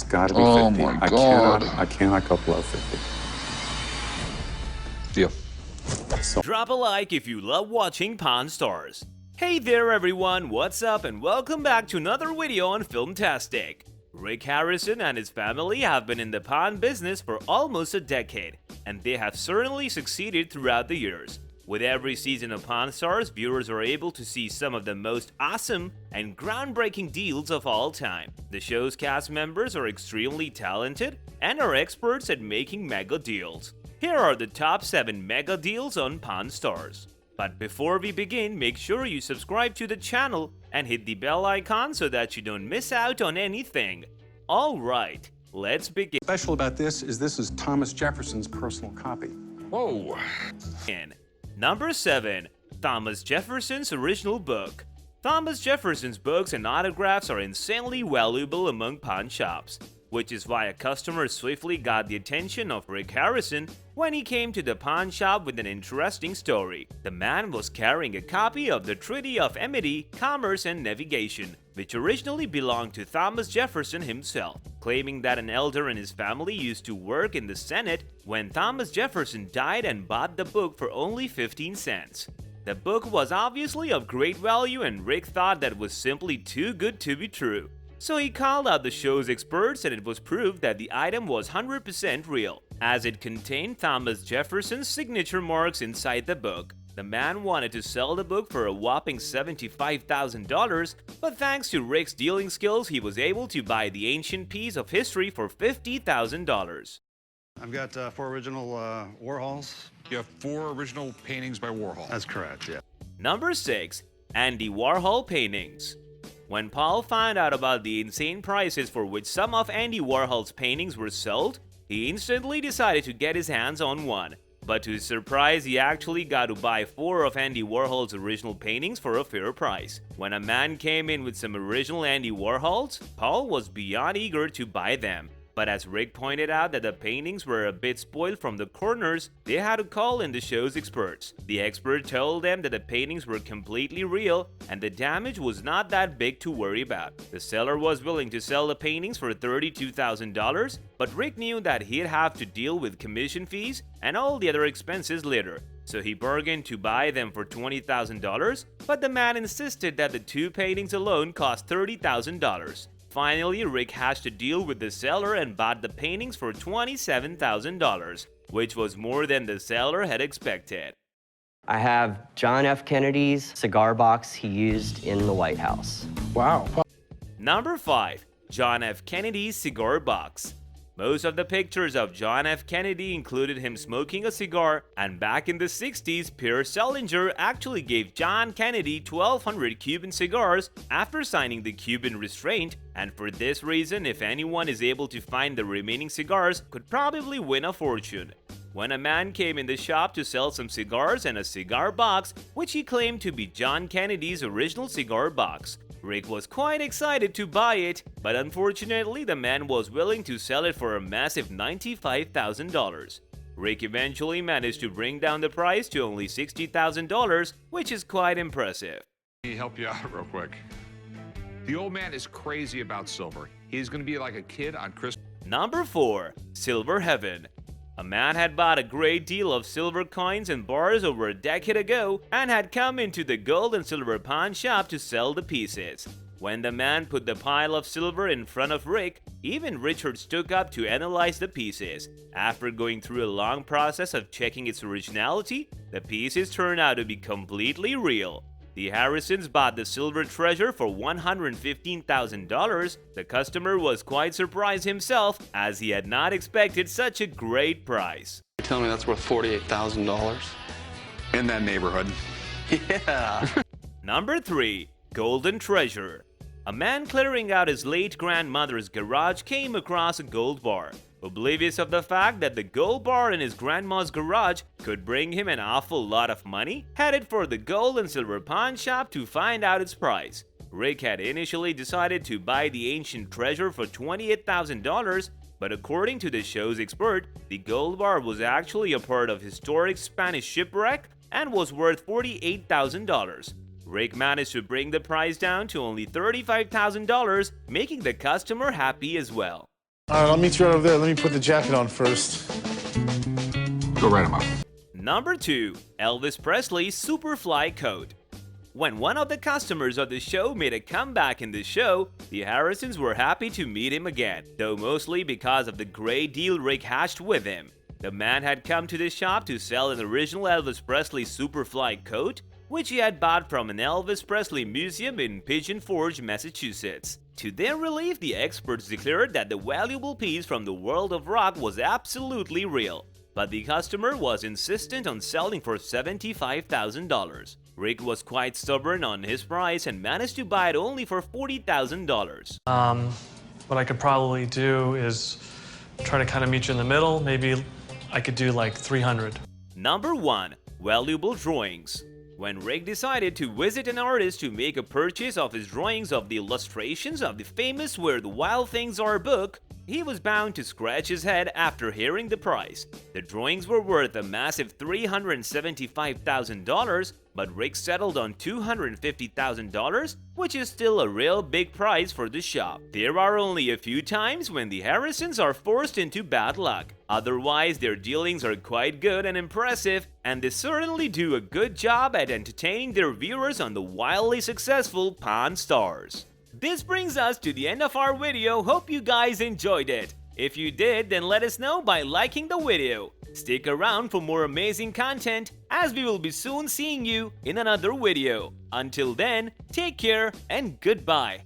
got to be 50. Oh my God. I cannot go below 50. Deal. Drop a like if you love watching Pawn Stars. Hey there everyone, what's up and welcome back to another video on Filmtastic. Rick Harrison and his family have been in the pawn business for almost a decade, and they have certainly succeeded throughout the years. With every season of Pawn Stars, viewers are able to see some of the most awesome and groundbreaking deals of all time. The show's cast members are extremely talented and are experts at making mega deals. Here are the top 7 mega deals on Pawn Stars. But before we begin, make sure you subscribe to the channel and hit the bell icon so that you don't miss out on anything. Alright, let's begin. Special about this is Thomas Jefferson's personal copy. Whoa. Number 7. Thomas Jefferson's original book. Thomas Jefferson's books and autographs are insanely valuable among pawn shops, which is why a customer swiftly got the attention of Rick Harrison when he came to the pawn shop with an interesting story. The man was carrying a copy of the Treaty of Amity, Commerce and Navigation, which originally belonged to Thomas Jefferson himself, claiming that an elder in his family used to work in the Senate when Thomas Jefferson died and bought the book for only 15 cents. The book was obviously of great value and Rick thought that was simply too good to be true. So he called out the show's experts and it was proved that the item was 100% real, as it contained Thomas Jefferson's signature marks inside the book. The man wanted to sell the book for a whopping $75,000, but thanks to Rick's dealing skills, he was able to buy the ancient piece of history for $50,000. I've got 4 original Warhols. You have 4 original paintings by Warhol. That's correct, yeah. Number 6. Andy Warhol paintings. When Paul found out about the insane prices for which some of Andy Warhol's paintings were sold, he instantly decided to get his hands on one. But to his surprise, he actually got to buy 4 of Andy Warhol's original paintings for a fair price. When a man came in with some original Andy Warhols, Paul was beyond eager to buy them. But as Rick pointed out that the paintings were a bit spoiled from the corners, they had to call in the show's experts. The expert told them that the paintings were completely real and the damage was not that big to worry about. The seller was willing to sell the paintings for $32,000, but Rick knew that he'd have to deal with commission fees and all the other expenses later. So he bargained to buy them for $20,000, but the man insisted that the 2 paintings alone cost $30,000. Finally, Rick hashed a deal with the seller and bought the paintings for $27,000, which was more than the seller had expected. I have John F. Kennedy's cigar box he used in the White House. Wow. Number 5. John F. Kennedy's cigar box. Most of the pictures of John F. Kennedy included him smoking a cigar, and back in the 60s, Pierre Salinger actually gave John Kennedy 1,200 Cuban cigars after signing the Cuban restraint, and for this reason, if anyone is able to find the remaining cigars, could probably win a fortune. When a man came in the shop to sell some cigars and a cigar box, which he claimed to be John Kennedy's original cigar box, Rick was quite excited to buy it, but unfortunately the man was willing to sell it for a massive $95,000. Rick eventually managed to bring down the price to only $60,000, which is quite impressive. Let me help you out real quick. The old man is crazy about silver. He's gonna be like a kid on Christmas. Number 4. Silver Heaven. A man had bought a great deal of silver coins and bars over a decade ago and had come into the gold and silver pawn shop to sell the pieces. When the man put the pile of silver in front of Rick, even Richard stood up to analyze the pieces. After going through a long process of checking its originality, the pieces turned out to be completely real. The Harrisons bought the silver treasure for $115,000. The customer was quite surprised himself, as he had not expected such a great price. You're telling me that's worth $48,000? In that neighborhood. Yeah. Number 3. Golden Treasure. A man clearing out his late grandmother's garage came across a gold bar. Oblivious of the fact that the gold bar in his grandma's garage could bring him an awful lot of money, headed for the gold and silver pawn shop to find out its price. Rick had initially decided to buy the ancient treasure for $28,000, but according to the show's expert, the gold bar was actually a part of historic Spanish shipwreck and was worth $48,000. Rick managed to bring the price down to only $35,000, making the customer happy as well. All right, I'll meet you right over there. Let me put the jacket on first. Go right him up. Number 2. Elvis Presley's Superfly coat. When one of the customers of the show made a comeback in the show, the Harrisons were happy to meet him again, though mostly because of the great deal Rick hatched with him. The man had come to the shop to sell an original Elvis Presley Superfly coat, which he had bought from an Elvis Presley museum in Pigeon Forge, Massachusetts. To their relief, the experts declared that the valuable piece from the world of rock was absolutely real, but the customer was insistent on selling for $75,000. Rick was quite stubborn on his price and managed to buy it only for $40,000. What I could probably do is try to kind of meet you in the middle. Maybe I could do like 300. Number 1. Valuable drawings. When Rick decided to visit an artist to make a purchase of his drawings of the illustrations of the famous Where the Wild Things Are book, he was bound to scratch his head after hearing the price. The drawings were worth a massive $375,000, but Rick settled on $250,000, which is still a real big price for the shop. There are only a few times when the Harrisons are forced into bad luck. Otherwise, their dealings are quite good and impressive, and they certainly do a good job at entertaining their viewers on the wildly successful Pawn Stars. This brings us to the end of our video. Hope you guys enjoyed it. If you did, then let us know by liking the video. Stick around for more amazing content, as we will be soon seeing you in another video. Until then, take care and goodbye.